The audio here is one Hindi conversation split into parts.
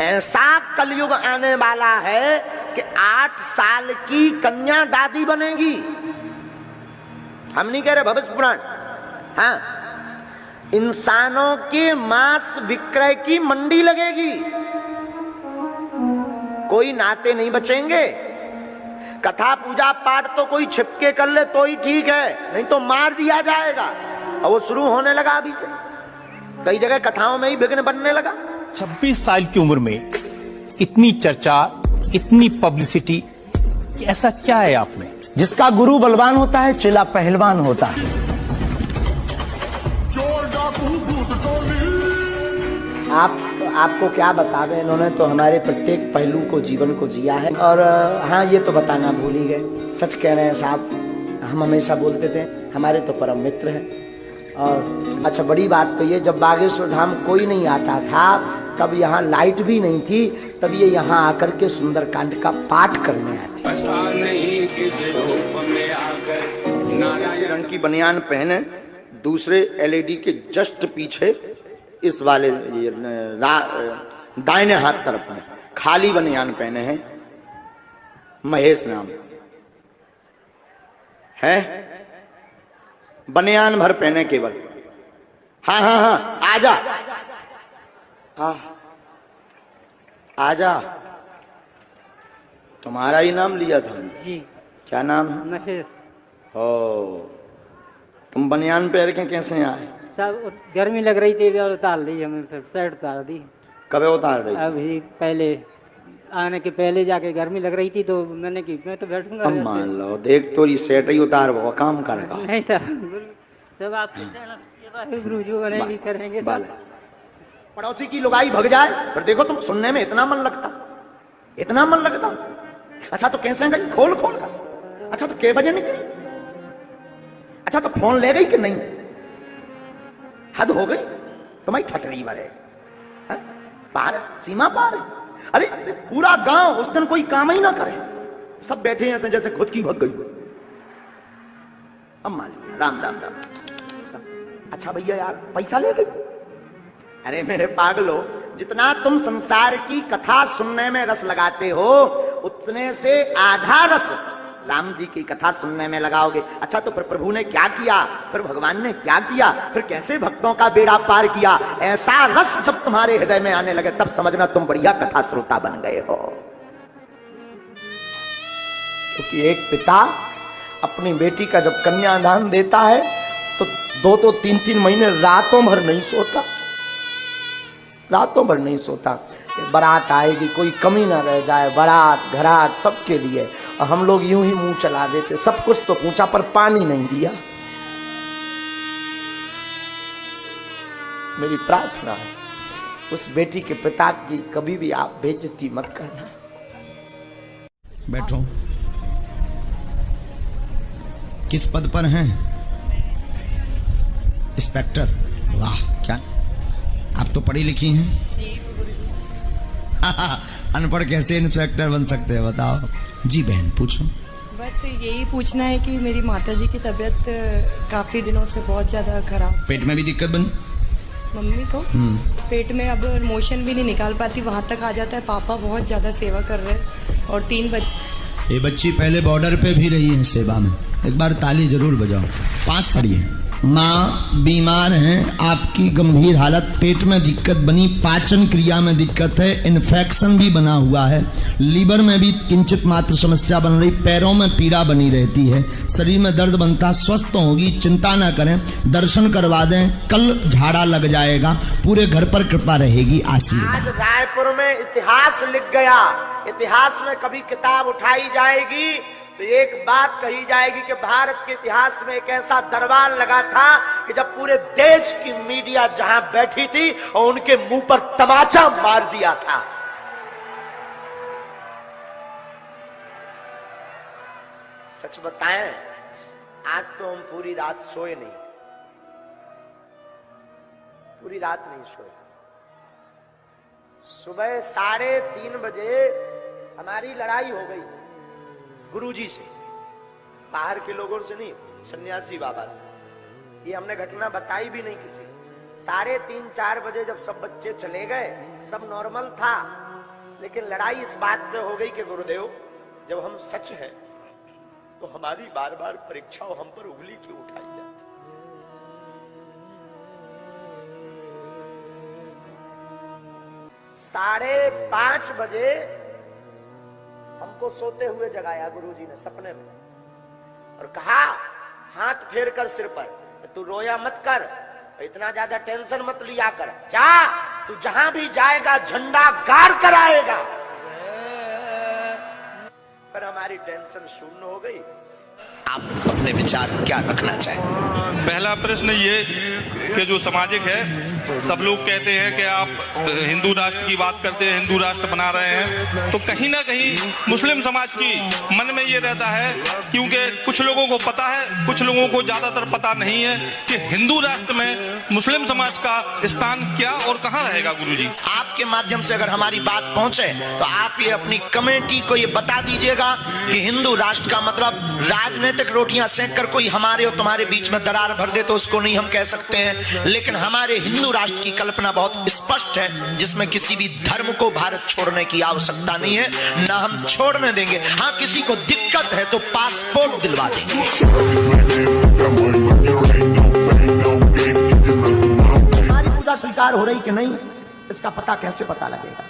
ऐसा कलयुग आने वाला है कि 8 साल की कन्या दादी बनेगी। हम नहीं कह रहे, भविष्य पुराण। हाँ, इंसानों के मांस विक्रय की मंडी लगेगी, कोई नाते नहीं बचेंगे। कथा पूजा पाठ तो कोई छिपके कर ले तो ही ठीक है, नहीं तो मार दिया जाएगा। और वो शुरू होने लगा अभी से, कई जगह कथाओं में ही विघ्न बनने लगा। 26 साल की उम्र में इतनी चर्चा, इतनी पब्लिसिटी, ऐसा क्या है आप में? जिसका गुरु बलवान होता है, चेला पहलवान होता है। आपको क्या बतावे, इन्होंने तो हमारे प्रत्येक पहलू को, जीवन को जिया है। और हाँ, ये तो बताना भूल ही गए, सच कह रहे हैं साहब, हम हमेशा बोलते थे हमारे तो परम मित्र हैं। और अच्छा, बड़ी बात तो ये, जब बागेश्वर धाम कोई नहीं आता था, तब यहाँ लाइट भी नहीं थी, तब ये यहाँ आकर के सुंदरकांड का पाठ करने आते। रंग की बनियान पहने, दूसरे एलईडी के जस्ट पीछे इस वाले दाहिने हाथ तरफ में खाली बनियान पहने हैं, महेश नाम है, बनियान भर पहने केवल। हाँ हाँ हाँ, आजा आजा, तुम्हारा ही नाम लिया था जी। क्या नाम है? महेश। ओ, तुम बनियान पहन के कैसे आए? सब गर्मी लग रही थी और उतार ली हमें, फिर शर्ट उतार दी। कब उतार दी? अभी पहले आने के पहले जाके गर्मी लग रही थी तो मैंने की मैं तो बैठूंगा। अब मान लो, देख तो ये सेट ही उतार वो काम करेगा। नहीं सर, सब आपके गुरु जो बनेगी करेंगे सब। पड़ोसी की लुगाई भग जाए, पर देखो तुम सुनने में इतना मन लगता, इतना मन लगता। अच्छा तो कैसे गई? खोल खोल कर। अच्छा तो के बजे निकली? अच्छा तो फोन ले गई कि नहीं? हद हो गई तुम्हारी ठटरी बरे, पार सीमा पार। अरे पूरा गांव उस दिन कोई काम ही ना करे, सब बैठे हैं जैसे खुद की भग गई। अब मान लिया, राम राम राम। अच्छा भैया यार, पैसा ले गई? अरे मेरे पागलो, जितना तुम संसार की कथा सुनने में रस लगाते हो, उतने से आधा रस राम जी की कथा सुनने में लगाओगे। अच्छा तो फिर प्रभु ने क्या किया, फिर भगवान ने क्या किया, फिर कैसे भक्तों का बेड़ा पार किया, ऐसा रस जब तुम्हारे हृदय में आने लगे, तब समझना तुम बढ़िया कथा श्रोता बन गए हो। क्योंकि एक पिता अपनी बेटी का जब कन्यादान देता है तो 2-2, 3-3 महीने रातों भर नहीं सोता, रातों भर नहीं सोता। बारात आएगी, कोई कमी ना रह जाए, बारात घरात सबके लिए। और हम लोग यूं ही मुंह चला देते, सब कुछ तो पूछा पर पानी नहीं दिया। मेरी प्रार्थना है उस बेटी के पिता की कभी भी आप बेइज्जती मत करना। बैठो। किस पद पर हैं? इंस्पेक्टर। वाह, क्या आप तो पढ़ी लिखी हैं। अनपढ़ कैसे इंस्पेक्टर बन सकते हैं बताओ? जी बहन पूछो। बस यही पूछना है कि मेरी माताजी की तबीयत काफी दिनों से बहुत ज्यादा खराब। पेट में भी दिक्कत बनी? मम्मी को पेट में अब मोशन भी नहीं निकाल पाती, वहां तक आ जाता है। पापा बहुत ज्यादा सेवा कर रहे हैं और 3 बच्चे। ये बच्ची पहले बॉर्डर पे भी रही है सेवा में, एक बार ताली जरूर बजाओ। 5 सड़िए। माँ बीमार हैं, आपकी गंभीर हालत, पेट में दिक्कत बनी, पाचन क्रिया में दिक्कत है, इन्फेक्शन भी बना हुआ है, लीवर में भी किंचित मात्र समस्या बन रही, पैरों में पीड़ा बनी रहती है, शरीर में दर्द बनता, स्वस्थ होगी, चिंता ना करें, दर्शन करवा दें, कल झाड़ा लग जाएगा, पूरे घर पर कृपा रहेगी, आशीर्वाद। आज रायपुर में इतिहास लिख गया, इतिहास में कभी किताब उठाई जाएगी तो एक बात कही जाएगी कि भारत के इतिहास में एक ऐसा दरबार लगा था कि जब पूरे देश की मीडिया जहां बैठी थी और उनके मुंह पर तमाचा मार दिया था। सच बताएं, आज तो हम पूरी रात सोए नहीं, पूरी रात नहीं सोए। सुबह 3:30 बजे हमारी लड़ाई हो गई गुरुजी से, बाहर के लोगों से नहीं, सन्यासी बाबा से। ये हमने घटना बताई भी नहीं किसी। 3:30-4 बजे जब सब बच्चे चले गए, सब नॉर्मल था, लेकिन लड़ाई इस बात पे हो गई कि गुरुदेव, जब हम सच हैं तो हमारी बार बार परीक्षाओं हम पर उंगली क्यों उठाई जाती? 5:30 बजे हमको सोते हुए जगाया गुरुजी ने सपने में और कहा, हाथ फेर कर सिर पर, तू रोया मत कर, इतना ज्यादा टेंशन मत लिया कर, जा तू जहां भी जाएगा झंडा गाड़ कर आएगा। पर हमारी टेंशन शून्य हो गई। आप अपने विचार क्या रखना चाहेंगे? पहला प्रश्न ये कि जो सामाजिक है, सब लोग कहते हैं कि आप हिंदू राष्ट्र की बात करते हैं, हिंदू राष्ट्र बना रहे हैं, तो कहीं ना कहीं मुस्लिम समाज की मन में ये रहता है, क्योंकि कुछ लोगों को पता है, कुछ लोगों को ज्यादातर पता नहीं है कि हिंदू राष्ट्र में मुस्लिम समाज का स्थान क्या और कहाँ रहेगा। गुरुजी, आपके माध्यम से अगर हमारी बात पहुंचे तो आप ये अपनी कमेटी को ये बता दीजिएगा कि हिंदू राष्ट्र का मतलब राजनीतिक रोटियां सेक कर कोई हमारे और तुम्हारे बीच में दरार भर दे तो उसको नहीं हम कह सकते हैं, लेकिन हमारे हिंदू राष्ट्र की कल्पना बहुत स्पष्ट है, जिसमें किसी भी धर्म को भारत छोड़ने की आवश्यकता नहीं है, ना हम छोड़ने देंगे। हाँ, किसी को दिक्कत है तो पासपोर्ट दिलवा देंगे। हमारी पूजा स्वीकार हो रही कि नहीं, इसका पता कैसे पता लगेगा?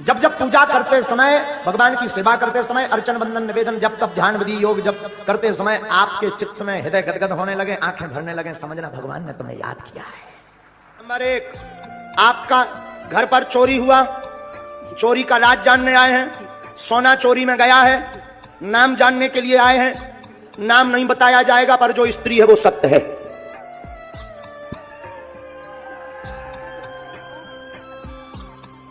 जब जब पूजा करते समय, भगवान की सेवा करते समय, अर्चन बंदन निवेदन जब तब ध्यान विधि योग जब करते समय आपके चित्त में हृदय गदगद होने लगे, आंखें भरने लगे, समझना भगवान ने तुम्हें याद किया है। नंबर 1, आपका घर पर चोरी हुआ, चोरी का राज जानने आए हैं, सोना चोरी में गया है, नाम जानने के लिए आए हैं, नाम नहीं बताया जाएगा पर जो स्त्री है वो सत्य है।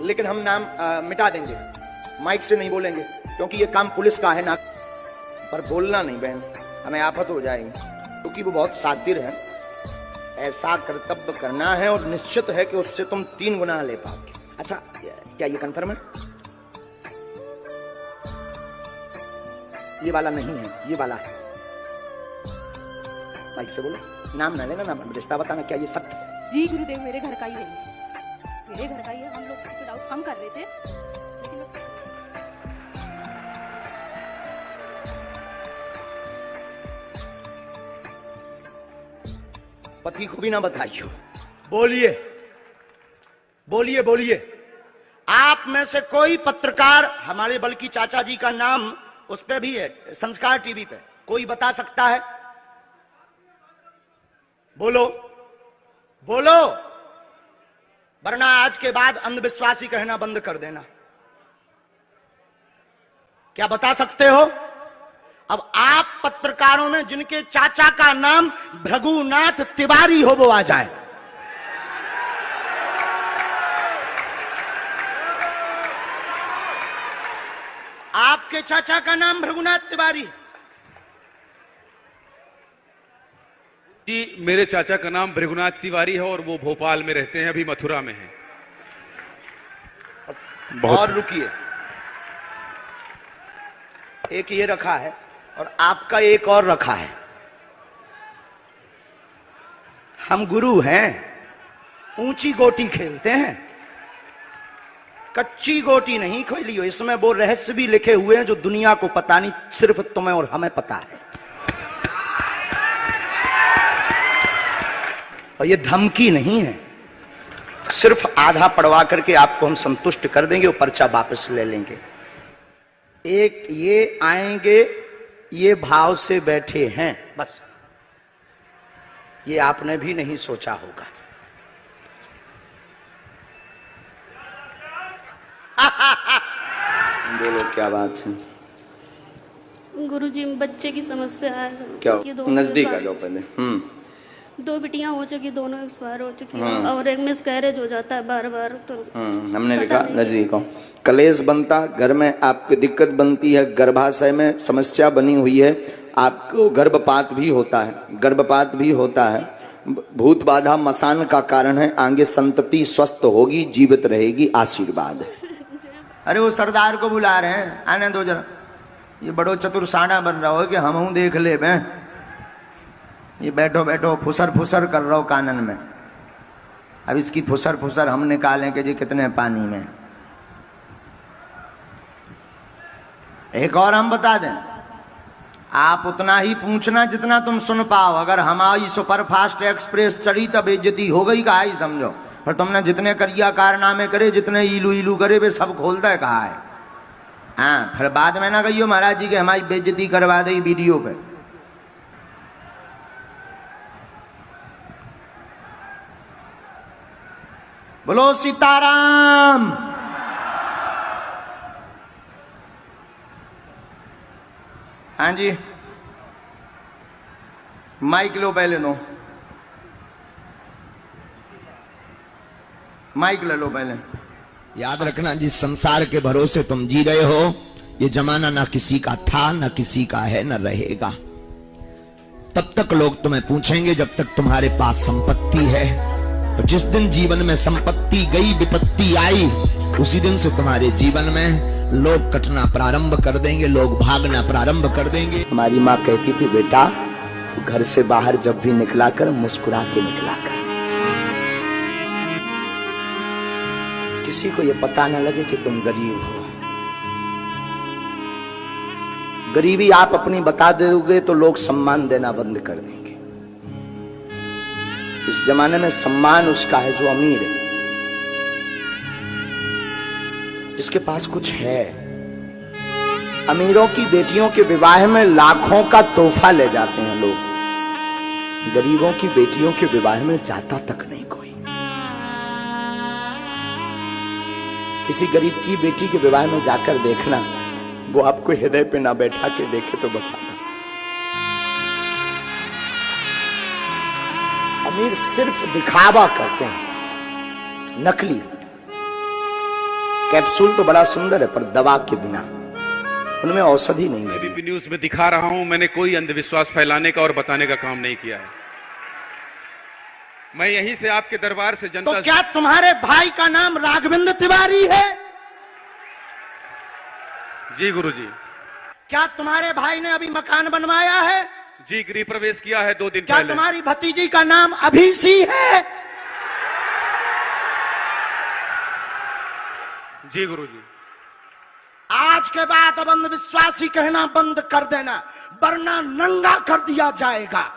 लेकिन हम नाम मिटा देंगे, माइक से नहीं बोलेंगे, क्योंकि ये काम पुलिस का है ना, पर बोलना नहीं बहन, हमें आफत हो जाएगी, क्योंकि वो बहुत सातिर है। ऐसा कर्तव्य करना है और निश्चित है कि उससे तुम 3 गुना ले पाओगे। अच्छा, क्या ये कंफर्म है? ये वाला नहीं है, ये वाला है। माइक से बोलो, नाम ना लेना, नाम रिश्ता बताना, क्या ये सत्य है? जी गुरुदेव, मेरे घर का ही है, मेरे घर का ही है। हम लोग तो डाउट कम कर रहे थे, लेकिन पति को भी ना बताइयो। बोलिए बोलिए बोलिए, आप में से कोई पत्रकार, हमारे बल्कि चाचा जी का नाम उस पे भी है, संस्कार टीवी पे, कोई बता सकता है? बोलो बोलो, वरना आज के बाद अंधविश्वासी कहना बंद कर देना। क्या बता सकते हो? अब आप पत्रकारों में जिनके चाचा का नाम भृगुनाथ तिवारी हो वो आ जाए। आपके चाचा का नाम भृगुनाथ तिवारी? जी, मेरे चाचा का नाम भृगुनाथ तिवारी है और वो भोपाल में रहते हैं, अभी मथुरा में हैं। और रुकिए, एक ये रखा है और आपका एक और रखा है। हम गुरु हैं, ऊंची गोटी खेलते हैं, कच्ची गोटी नहीं खेली हो। इसमें वो रहस्य भी लिखे हुए हैं जो दुनिया को पता नहीं, सिर्फ तुम्हें और हमें पता है। और ये धमकी नहीं है, सिर्फ आधा पढ़वा करके आपको हम संतुष्ट कर देंगे, वो पर्चा वापस ले लेंगे। एक ये आएंगे, ये भाव से बैठे हैं, बस ये आपने भी नहीं सोचा होगा। बोलो क्या बात है? गुरुजी, बच्चे की समस्या है। क्या? नजदीक आ जाओ पहले। 2 बिटियां हो चुकी, दोनों एक्सपायर हो चुकी हैं और एक मिसकैरेज हो जाता है बार बार। तो हमने लिखा नजदीक हो, कलेश बनता, घर में आपको दिक्कत बनती है, गर्भाशय में समस्या बनी हुई है, आपको गर्भपात भी होता है, गर्भपात भी होता है, भूत बाधा मसान का कारण है, आगे संतति स्वस्थ होगी, जीवित रहेगी, आशीर्वाद। अरे वो सरदार को बुला रहे हैं, आने दो जरा, ये बड़ो चतुर साड़ा बन रहा हो कि हम देख ले बे। ये बैठो बैठो फुसर फुसर कर रहा हो कानन में। अब इसकी फुसर फुसर हम निकालें कि जी कितने पानी में। एक और हम बता दें, आप उतना ही पूछना जितना तुम सुन पाओ। अगर हमारी सुपरफास्ट एक्सप्रेस चढ़ी तब बेइज्जती हो गई, कहा ही समझो। पर तुमने जितने करिया कारनामे करे, जितने इलू इलू करे, वे सब खोलता है कहा है। हाँ, फिर बाद में ना कहियो महाराज जी के हमारी बेइज्जती करवा दी वीडियो पे। बोलो सीताराम। हाँ जी, माइक लो, पहले दो माइक ले लो पहले। याद रखना, जिस संसार के भरोसे तुम जी रहे हो, ये जमाना ना किसी का था, ना किसी का है, ना रहेगा। तब तक लोग तुम्हें पूछेंगे जब तक तुम्हारे पास संपत्ति है। और जिस दिन जीवन में संपत्ति गई, विपत्ति आई, उसी दिन से तुम्हारे जीवन में लोग कटना प्रारंभ कर देंगे, लोग भागना प्रारंभ कर देंगे। हमारी माँ कहती थी, बेटा तू घर से बाहर जब भी निकला कर, मुस्कुरा के निकला कर। किसी को ये पता न लगे कि तुम गरीब हो। गरीबी आप अपनी बता दोगे तो लोग सम्मान देना बंद कर देंगे। इस जमाने में सम्मान उसका है जो अमीर है, जिसके पास कुछ है। अमीरों की बेटियों के विवाह में लाखों का तोहफा ले जाते हैं लोग, गरीबों की बेटियों के विवाह में जाता तक नहीं कोई। किसी गरीब की बेटी के विवाह में जाकर देखना, वो आपको हृदय पे ना बैठा के देखे तो बताना। अमीर सिर्फ दिखावा करते हैं, नकली। कैप्सूल तो बड़ा सुंदर है, पर दवा के बिना उनमें औषधि नहीं है। एबीपी न्यूज में दिखा रहा हूं, मैंने कोई अंधविश्वास फैलाने का और बताने का काम नहीं किया है। मैं यहीं से आपके दरबार से जनता। तो क्या तुम्हारे भाई का नाम राघवेंद्र तिवारी है? जी गुरुजी। क्या तुम्हारे भाई ने अभी मकान बनवाया है? जी, गृह प्रवेश किया है 2 दिन क्या पहले। तुम्हारी भतीजी का नाम अभिषी है? जी गुरुजी। आज के बाद अब अंधविश्वासी कहना बंद कर देना, वरना नंगा कर दिया जाएगा।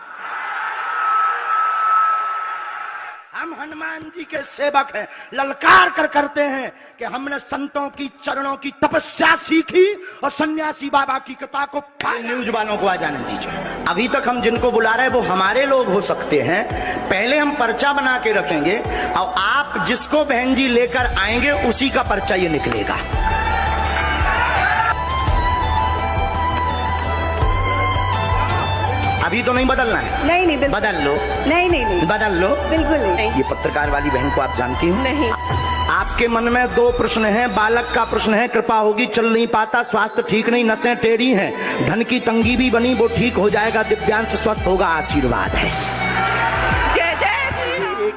हम हनुमान जी के सेवक हैं, ललकार कर करते हैं कि हमने संतों की चरणों की तपस्या सीखी और सन्यासी बाबा की कृपा को पाया। न्यूज वालों को आ जाने दीजिए। अभी तक हम जिनको बुला रहे हैं वो हमारे लोग हो सकते हैं। पहले हम पर्चा बना के रखेंगे और आप जिसको बहन जी लेकर आएंगे उसी का पर्चा ये निकलेगा। अभी तो नहीं बदलना है? नहीं बदल लो। नहीं बदल लो, बिल्कुल नहीं। ये पत्रकार वाली बहन को आप जानती हो? नहीं। आपके मन में 2 प्रश्न हैं। बालक का प्रश्न है, कृपा होगी, चल नहीं पाता, स्वास्थ्य ठीक नहीं, नसें टेढ़ी हैं, धन की तंगी भी बनी, वो ठीक हो जाएगा, दिव्यांश स्वस्थ होगा, आशीर्वाद है।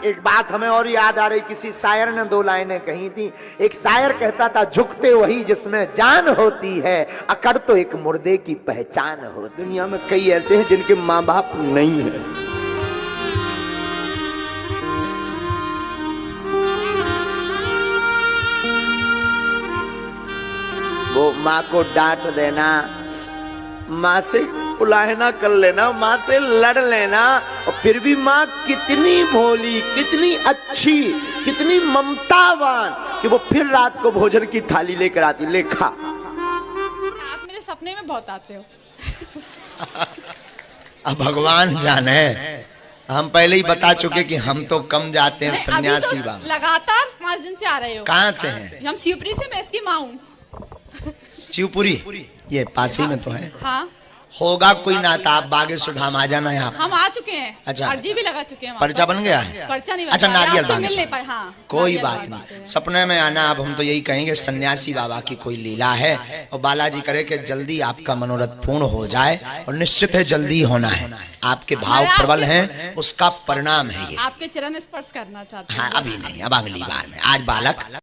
एक बात हमें और याद आ रही, किसी शायर ने 2 लाइनें कही थी। एक शायर कहता था, झुकते वही जिसमें जान होती है, अकड़ तो एक मुर्दे की पहचान हो। दुनिया में कई ऐसे हैं जिनके माँ बाप नहीं है। वो माँ को डांट देना, माँ से पुलाहना कर लेना, माँ से लड़ लेना, और फिर भी माँ कितनी भोली, कितनी अच्छी, कितनी ममतावान कि वो फिर रात को भोजन की थाली लेकर आती, ले खा। आप मेरे सपने में बहुत आते हो। अब भगवान जाने, हम पहले ही बता चुके कि हम तो कम जाते हैं सन्यासी तो बाबा। लगातार 5 दिन से आ रहे हो। कहाँ से हैं? हम शिवपुरी से, मैं इसकी माँ हूँ। शिवपुरी ये पास ही में तो है। हाँ, होगा कोई नाता, आप बागेश्वर धाम आ जाना यहाँ। हम आ चुके हैं। अच्छा, अर्जी भी लगा चुके हैं। पर्चा बन गया है? पर्चा नहीं। अच्छा, नारियल तो मिल नहीं बांध। पाए। हाँ, कोई बात नहीं, सपने में आना। अब हम तो यही कहेंगे, सन्यासी बाबा की कोई लीला है, और बालाजी करे कि जल्दी आपका मनोरथ पूर्ण हो जाए, और निश्चित है जल्दी होना है। आपके भाव प्रबल हैं, उसका परिणाम है ये। आपके चरण स्पर्श करना चाहते हैं। हाँ, अभी नहीं, अब अगली बार में। आज बालक